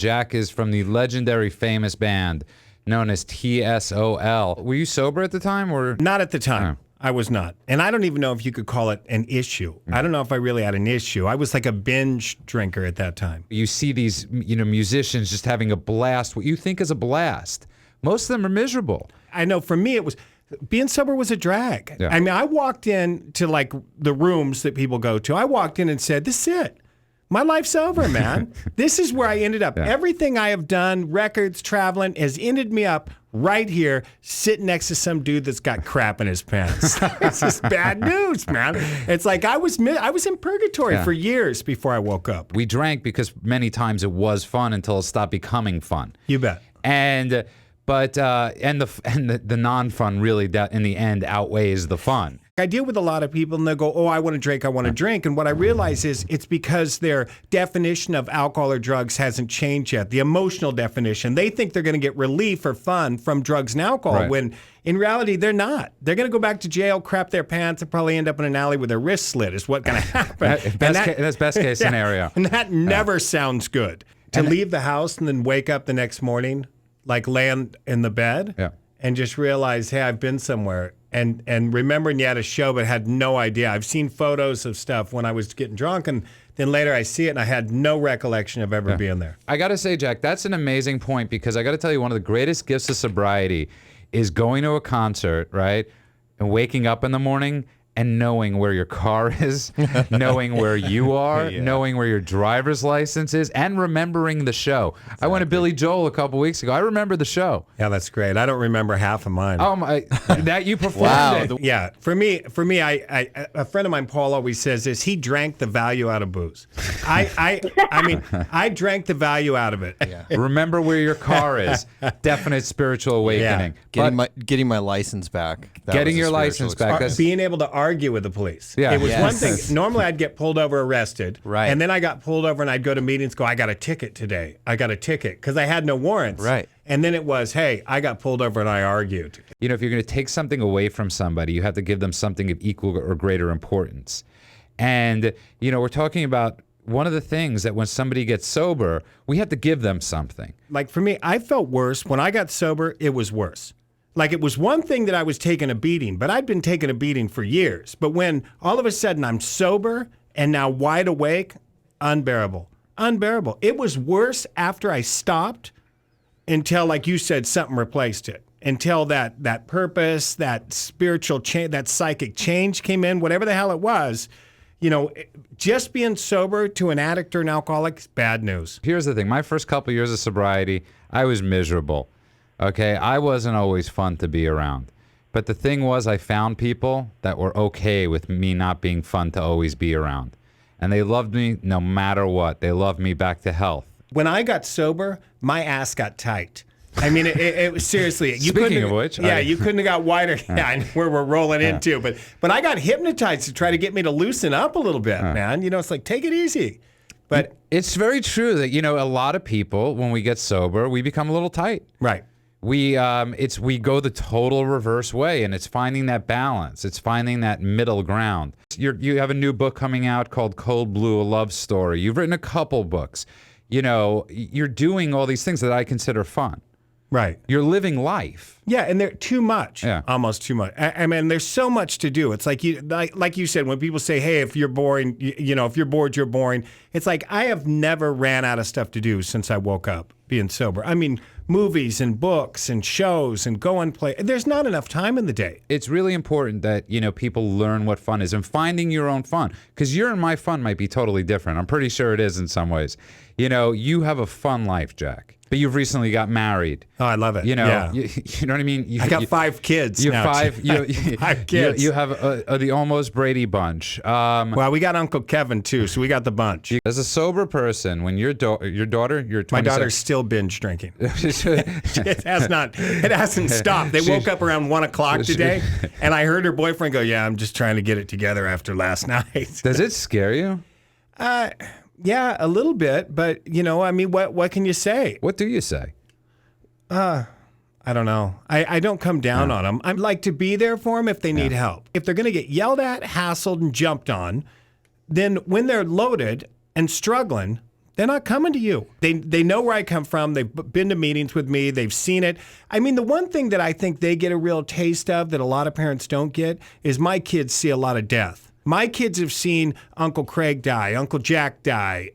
Jack is from the legendary famous band known as TSOL. Were you sober at the time, or? Not at the time. I was not. And I don't even know if you could call it an issue. I don't know if I really had an issue. I was like a binge drinker at that time. You see these, musicians just having a blast. What you think is a blast. Most of them are miserable. I know for me, being sober was a drag. Yeah. I mean, I walked in to like the rooms that people go to. I walked in and said, this is it. My life's over, man. This is where I ended up. Yeah. Everything I have done, records, traveling, has ended me up right here, sitting next to some dude that's got crap in his pants. This is bad news, man. It's like I was in purgatory for years before I woke up. We drank because many times it was fun until it stopped becoming fun. You bet. But the non-fun really in the end outweighs the fun. I deal with a lot of people and they'll go, oh, I want to drink, I want to drink. And what I realize is it's because their definition of alcohol or drugs hasn't changed yet. The emotional definition. They think they're going to get relief or fun from drugs and alcohol when in reality they're not. They're going to go back to jail, crap their pants, and probably end up in an alley with their wrists slit is what's going to happen. That's best case scenario. And that never sounds good. To leave the house and then wake up the next morning, like laying in the bed and just realize, hey, I've been somewhere. And remembering you had a show but had no idea. I've seen photos of stuff when I was getting drunk, and then later I see it and I had no recollection of ever being there. I got to say, Jack, that's an amazing point, because I got to tell you, one of the greatest gifts of sobriety is going to a concert, right, and waking up in the morning and knowing where your car is, knowing where you are, knowing where your driver's license is, and remembering the show. Exactly. I went to Billy Joel a couple weeks ago. I remember the show. Yeah, that's great. I don't remember half of mine. Oh my! That you performed it. Yeah, for me, a friend of mine, Paul, always says this. He drank the value out of booze. I mean, I drank the value out of it. Yeah. Remember where your car is. Definite spiritual awakening. Yeah. Getting my license back. Getting your license back. Being able to argue with the police. Yeah. It was one thing. Normally, I'd get pulled over, arrested. Right. And then I got pulled over and I'd go to meetings, go, I got a ticket today. I got a ticket because I had no warrants. Right. And then it was, hey, I got pulled over and I argued. If you're going to take something away from somebody, you have to give them something of equal or greater importance. And, we're talking about one of the things that when somebody gets sober, we have to give them something. Like for me, I felt worse. When I got sober, it was worse. Like it was one thing that I was taking a beating, but I'd been taking a beating for years. But when all of a sudden I'm sober and now wide awake, unbearable. Unbearable. It was worse after I stopped until, like you said, something replaced it. Until that purpose, that spiritual change, that psychic change came in, whatever the hell it was. Just being sober to an addict or an alcoholic is bad news. Here's the thing. My first couple years of sobriety, I was miserable. Okay, I wasn't always fun to be around. But the thing was, I found people that were okay with me not being fun to always be around. And they loved me no matter what. They loved me back to health. When I got sober, my ass got tight. I mean, it was seriously. Speaking of which. You couldn't have got wider. Yeah, I know where we're rolling into. But I got hypnotized to try to get me to loosen up a little bit, man. It's like, take it easy. But it's very true that, a lot of people, when we get sober, we become a little tight. Right. We go the total reverse way, and it's finding that balance. It's finding that middle ground. You have a new book coming out called Cold Blue, A Love Story. You've written a couple books. You're doing all these things that I consider fun. Right. You're living life. Yeah, and they're too much. Yeah. Almost too much. I mean, there's so much to do. It's like you said, when people say, hey, if you're boring, if you're bored, you're boring. It's like I have never ran out of stuff to do since I woke up being sober. I mean, movies and books and shows and go and play. There's not enough time in the day. It's really important that, people learn what fun is and finding your own fun. Because your and my fun might be totally different. I'm pretty sure it is in some ways. You have a fun life, Jack. But you've recently got married. Oh, I love it. You know what I mean? I got 5 kids. You have 5 5 kids. You have the almost Brady bunch. Well, we got Uncle Kevin too, so we got the bunch. As a sober person, when your daughter, you're 27. My daughter's still binge drinking. It hasn't stopped. They woke up around 1 o'clock today, and I heard her boyfriend go, "Yeah, I'm just trying to get it together after last night." Does it scare you? Yeah, a little bit, but I mean, what can you say? What do you say? I don't know. I don't come down on them. I like to be there for them if they need help. If they're going to get yelled at, hassled, and jumped on, then when they're loaded and struggling, They're not coming to you. They know where I come from. They've been to meetings with me. They've seen it. I mean, the one thing that I think they get a real taste of that a lot of parents don't get is my kids see a lot of death. My kids have seen Uncle Craig die, Uncle Jack die,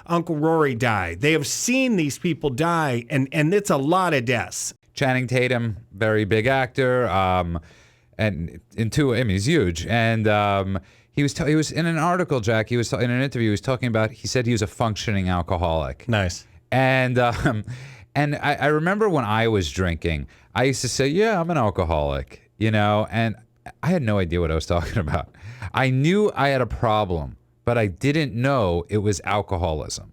Uncle Rory die. They have seen these people die, and it's a lot of deaths. Channing Tatum, very big actor, and he's huge. And he was in an article, Jack. He was in an interview. He was talking about. He said he was a functioning alcoholic. Nice. And I remember when I was drinking, I used to say, "Yeah, I'm an alcoholic," and I had no idea what I was talking about. I knew I had a problem, but I didn't know it was alcoholism.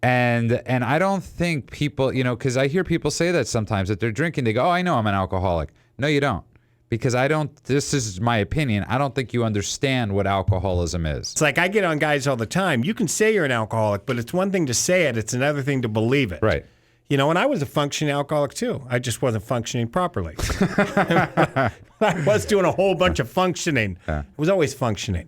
And I don't think people, because I hear people say that sometimes that they're drinking, they go, "Oh, I know I'm an alcoholic." No, you don't. Because this is my opinion, I don't think you understand what alcoholism is. It's like I get on guys all the time. You can say you're an alcoholic, but it's one thing to say it. It's another thing to believe it. Right. And I was a functioning alcoholic too. I just wasn't functioning properly. I was doing a whole bunch of functioning. I was always functioning.